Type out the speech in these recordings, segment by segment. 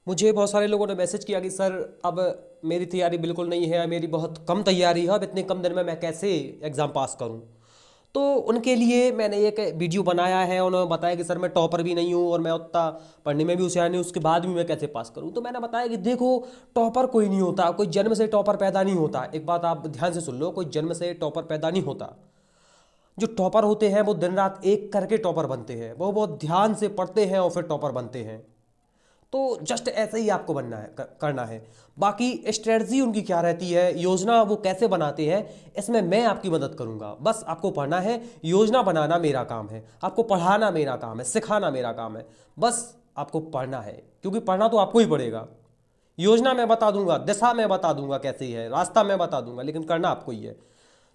मुझे बहुत सारे लोगों ने मैसेज किया कि सर अब मेरी तैयारी बिल्कुल नहीं है, मेरी बहुत कम तैयारी है, अब इतने कम दिन में मैं कैसे एग्ज़ाम पास करूं। तो उनके लिए मैंने एक वीडियो बनाया है। उन्होंने बताया कि सर मैं टॉपर भी नहीं हूं और मैं उतना पढ़ने में भी होशियार नहीं हूं, उसके बाद भी मैं कैसे पास करूं। तो मैंने बताया कि देखो, टॉपर कोई नहीं होता, कोई जन्म से टॉपर पैदा नहीं होता। एक बात आप ध्यान से सुन लो, कोई जन्म से टॉपर पैदा नहीं होता। जो टॉपर होते हैं वो दिन रात एक करके टॉपर बनते हैं, वो बहुत ध्यान से पढ़ते हैं और फिर टॉपर बनते हैं। तो जस्ट ऐसे ही आपको बनना है, करना है। बाकी स्ट्रेटजी उनकी क्या रहती है, योजना वो कैसे बनाते हैं, इसमें मैं आपकी मदद करूंगा। बस आपको पढ़ना है, योजना बनाना मेरा काम है, आपको पढ़ाना मेरा काम है, सिखाना मेरा काम है। बस आपको पढ़ना है, क्योंकि पढ़ना तो आपको ही पड़ेगा। योजना मैं बता दूंगा, दिशा मैं बता दूंगा कैसे है, रास्ता मैं बता दूंगा, लेकिन करना आपको ही है।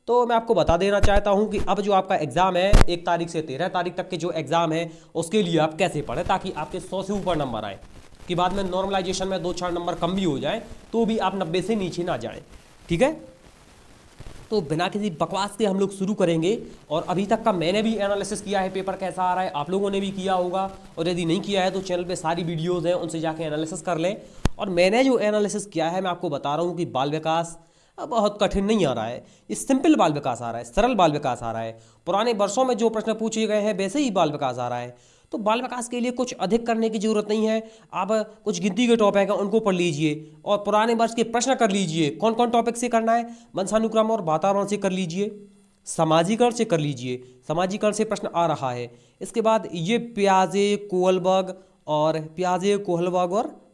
तो मैं आपको बता देना चाहता हूं कि अब जो आपका एग्ज़ाम है 1 तारीख से 13 तारीख तक के जो एग्ज़ाम है, उसके लिए आप कैसे पढ़ें ताकि आपके 100 से ऊपर नंबर आए, कि बाद में नॉर्मलाइजेशन में 2-4 नंबर कम भी हो जाए तो भी आप 90 से नीचे ना जाएं। ठीक है। तो बिना किसी बकवास के हम लोग शुरू करेंगे। और अभी तक का मैंने भी एनालिसिस किया है, पेपर कैसा आ रहा है, आप लोगों ने भी किया होगा। और यदि नहीं किया है तो चैनल पे सारी वीडियोस हैं, उनसे जाके एनालिसिस कर लें। और मैंने जो एनालिसिस किया है मैं आपको बता रहा हूँ कि बाल विकास अब बहुत कठिन नहीं आ रहा है, ये सिंपल बाल विकास आ रहा है, सरल बाल विकास आ रहा है। पुराने वर्षों में जो प्रश्न पूछे गए हैं वैसे ही बाल विकास आ रहा है। तो बाल विकास के लिए कुछ अधिक करने की जरूरत नहीं है। आप कुछ गिनती के टॉपिक हैं उनको पढ़ लीजिए और पुराने वर्ष के प्रश्न कर लीजिए। कौन कौन टॉपिक से करना है, वंशानुक्रम और वातावरण से कर लीजिए, सामाजिकरण से कर लीजिए, सामाजिकरण से प्रश्न आ रहा है। इसके बाद ये पियाजे, कोहलबर्ग और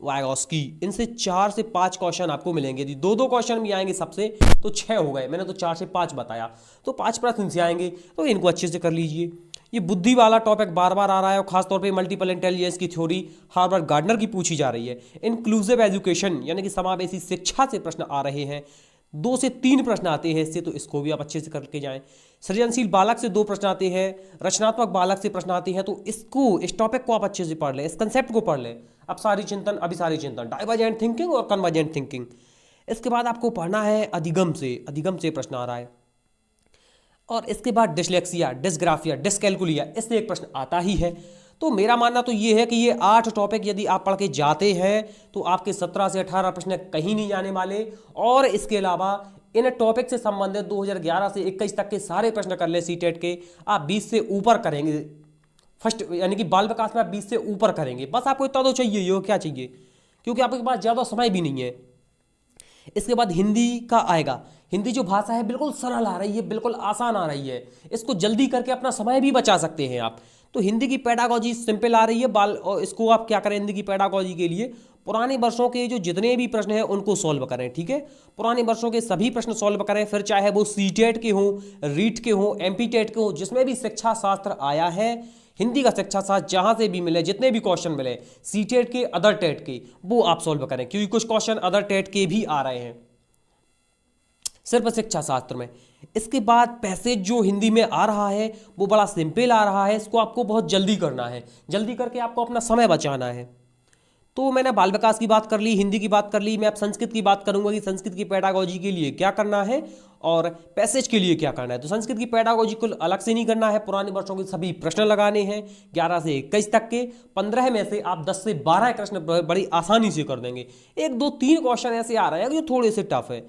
वाइगॉस्की, इनसे 4 से 5 क्वेश्चन आपको मिलेंगे। यदि 2-2 क्वेश्चन भी आएंगे सबसे तो 6 हो गए, मैंने तो 4 से 5 बताया। तो 5 प्रश्न से आएंगे, तो इनको अच्छे से कर लीजिए। ये बुद्धि वाला टॉपिक बार बार आ रहा है और खासतौर पे मल्टीपल इंटेलिजेंस की थ्योरी हार्वर्ड गार्डनर की पूछी जा रही है। इंक्लूसिव एजुकेशन यानी कि समावेशी शिक्षा से प्रश्न आ रहे हैं, 2 से 3 प्रश्न आते हैं इससे, तो इसको भी आप अच्छे से करके जाएं। सृजनशील बालक से 2 प्रश्न आते हैं, रचनात्मक बालक से प्रश्न आते हैं, तो इसको, इस टॉपिक को आप अच्छे से पढ़ लें, इस कंसेप्ट को पढ़ लें। अब सारी चिंतन, डाइवर्जेंट थिंकिंग और कन्वर्जेंट थिंकिंग। इसके बाद आपको पढ़ना है अधिगम से प्रश्न आ रहा है। और इसके बाद डिसलेक्सिया, डिसग्राफिया, डिसकैलकुलिया, इससे एक प्रश्न आता ही है। तो मेरा मानना तो ये है कि ये 8 टॉपिक यदि आप पढ़ के जाते हैं तो आपके 17 से 18 प्रश्न कहीं नहीं जाने वाले। और इसके अलावा इन टॉपिक से संबंधित 2011 से 21 तक के सारे प्रश्न कर ले सीटेट के, आप 20 से ऊपर करेंगे। फर्स्ट यानी कि बाल विकास में आप 20 से ऊपर करेंगे। बस आपको इतना तो चाहिए, ये क्या चाहिए, क्योंकि आपके पास ज़्यादा समय भी नहीं है। इसके बाद हिंदी का आएगा। हिंदी जो भाषा है बिल्कुल सरल आ रही है, बिल्कुल आसान आ रही है, इसको जल्दी करके अपना समय भी बचा सकते हैं आप। तो हिंदी की पेडागोजी सिंपल आ रही है बाल, और इसको आप क्या करें, हिंदी की पेडागोजी के लिए पुराने वर्षों के जो जितने भी प्रश्न हैं उनको सॉल्व करें। ठीक है, पुराने वर्षों के सभी प्रश्न सॉल्व करें, फिर चाहे वो सीटेट के हों, रीट के हों, एमपी टेट के हों, जिसमें भी शिक्षा शास्त्र आया है, हिंदी का शिक्षा शास्त्र जहां से भी मिले, जितने भी क्वेश्चन मिले सीटेट के, अदर टेट के, वो आप सॉल्व करें, क्योंकि कुछ क्वेश्चन अदर टेट के भी आ रहे हैं सिर्फ शिक्षा शास्त्र में। इसके बाद पैसेज जो हिंदी में आ रहा है वो बड़ा सिंपल आ रहा है, इसको आपको बहुत जल्दी करना है, जल्दी करके आपको अपना समय बचाना है। तो मैंने बाल विकास की बात कर ली, हिंदी की बात कर ली, मैं अब संस्कृत की बात करूंगा कि संस्कृत की पेडागोजी के लिए क्या करना है और पैसेज के लिए क्या करना है। तो संस्कृत की पेडागोजी को अलग से नहीं करना है, पुराने वर्षों के सभी प्रश्न लगाने हैं 11 से 21 तक के। 15 में से आप 10 से 12 प्रश्न बड़ी आसानी से कर देंगे। 1-2-3 क्वेश्चन ऐसे आ रहे हैं जो थोड़े से टफ है।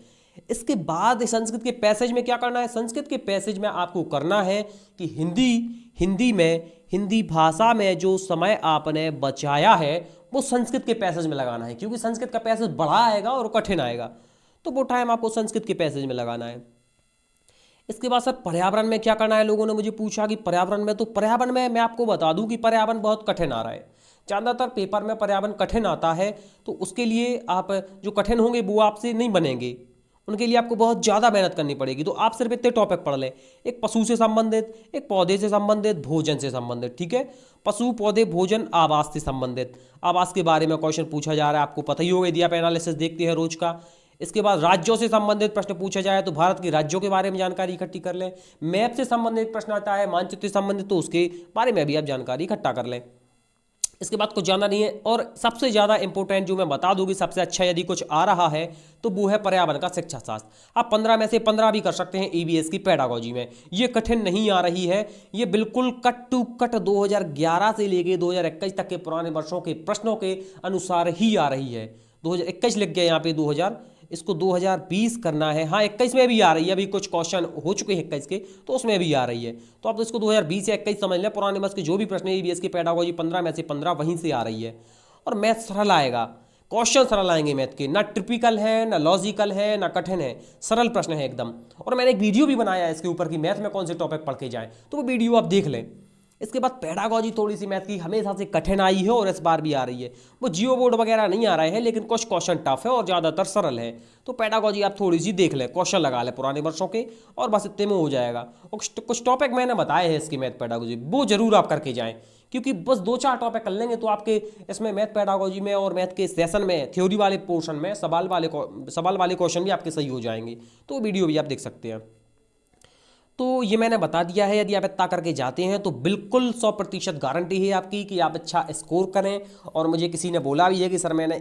इसके बाद संस्कृत के पैसेज में क्या करना है, संस्कृत के पैसेज में आपको करना है कि हिंदी भाषा में जो समय आपने बचाया है वो संस्कृत के पैसेज में लगाना है, क्योंकि संस्कृत का पैसेज बड़ा आएगा और कठिन आएगा, तो वो टाइम आपको संस्कृत के पैसेज में लगाना है। इसके बाद सर पर्यावरण में क्या करना है, लोगों ने मुझे पूछा कि पर्यावरण में, तो पर्यावरण में मैं आपको बता दूं कि पर्यावरण बहुत कठिन आ रहा है। ज़्यादातर पेपर में पर्यावरण कठिन आता है, तो उसके लिए आप जो कठिन होंगे वो आपसे नहीं बनेंगे, उनके लिए आपको बहुत ज़्यादा मेहनत करनी पड़ेगी। तो आप सिर्फ इतने टॉपिक पढ़ लें, एक पशु से संबंधित, एक पौधे से संबंधित, भोजन से संबंधित। ठीक है, पशु, पौधे, भोजन, आवास से संबंधित। आवास के बारे में क्वेश्चन पूछा जा रहा है, आपको पता ही होगा यदि आप एनालिसिस देखते हैं रोज का। इसके बाद राज्यों से संबंधित प्रश्न पूछा जाए तो भारत के राज्यों के बारे में जानकारी इकट्ठी कर लें। मैप से संबंधित प्रश्न आता है, मानचित्र से संबंधित, तो उसके बारे में भी आप जानकारी इकट्ठा कर लें। इसके बाद कुछ ज़्यादा नहीं है। और सबसे ज़्यादा इंपॉर्टेंट जो मैं बता दूंगी, सबसे अच्छा यदि कुछ आ रहा है तो वो है पर्यावरण का शिक्षा शास्त्र। आप 15 में से 15 भी कर सकते हैं ईवीएस की पेडागोजी में। ये कठिन नहीं आ रही है, ये बिल्कुल कट टू कट 2011 से लेके 2021 तक के पुराने वर्षों के प्रश्नों के अनुसार ही आ रही है। 2021 लिख गया यहाँ पे, 2000 इसको 2020 करना है। हाँ 21 में भी आ रही है, अभी कुछ क्वेश्चन हो चुके हैं 21 के, तो उसमें भी आ रही है। तो आप इसको 2020 या 21 समझ लें। पुराने वर्ष के जो भी प्रश्न है ईवीएस की पेडागोजी 15 में से 15 वहीं से आ रही है। और मैथ सरल आएगा, क्वेश्चन सरल आएंगे मैथ के, ना टिपिकल है ना लॉजिकल है ना कठिन है, सरल प्रश्न है एकदम। और मैंने एक वीडियो भी बनाया है इसके ऊपर कि मैथ में कौन से टॉपिक पढ़ के जाएं, तो वो वीडियो आप देख लें। इसके बाद पेडागोजी थोड़ी सी मैथ की हमेशा से कठिन आई है और इस बार भी आ रही है। वो जियो बोर्ड वगैरह नहीं आ रहे हैं, लेकिन कुछ क्वेश्चन टफ है और ज़्यादातर सरल है। तो पेडागोजी आप थोड़ी सी देख लें, क्वेश्चन लगा लें पुराने वर्षों के, और बस इतने में हो जाएगा। और कुछ टॉपिक मैंने बताए हैं इसकी मैथ पेडागोजी, वो जरूर आप करके जाएं, क्योंकि बस 2-4 टॉपिक कर लेंगे तो आपके इसमें मैथ पेडागोजी में और मैथ के सेशन में थ्योरी वाले पोर्शन में सवाल वाले क्वेश्चन भी आपके सही हो जाएंगे। तो वीडियो भी आप देख सकते हैं। तो ये मैंने बता दिया है, यदि आप इतना करके जाते हैं तो बिल्कुल 100% गारंटी है आपकी कि आप अच्छा स्कोर करें। और मुझे किसी ने बोला भी है कि सर मैंने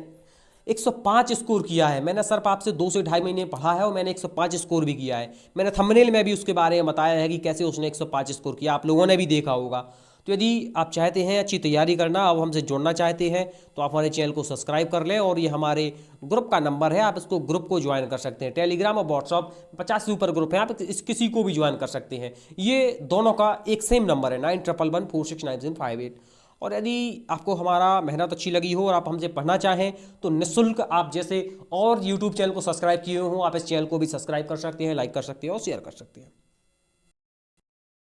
105 स्कोर किया है। मैंने सर आपसे 2 से ढाई महीने पढ़ा है और मैंने 105 स्कोर भी किया है। मैंने थंबनेल में भी उसके बारे में बताया है कि कैसे उसने 105 स्कोर किया, आप लोगों ने भी देखा होगा। तो यदि आप चाहते हैं अच्छी तैयारी करना, अब हमसे जुड़ना चाहते हैं, तो आप हमारे चैनल को सब्सक्राइब कर लें। और ये हमारे ग्रुप का नंबर है, आप इसको ग्रुप को ज्वाइन कर सकते हैं। टेलीग्राम और व्हाट्सअप 50 से ऊपर ग्रुप है, आप किसी को भी ज्वाइन कर सकते हैं। ये दोनों का एक सेम नंबर है 9111469758। और यदि आपको हमारा मेहनत अच्छी लगी हो और आप हमसे पढ़ना चाहें तो निःशुल्क आप जैसे और यूट्यूब चैनल को सब्सक्राइब किए हों, आप इस चैनल को भी सब्सक्राइब कर सकते हैं, लाइक कर सकते हैं और शेयर कर सकते हैं।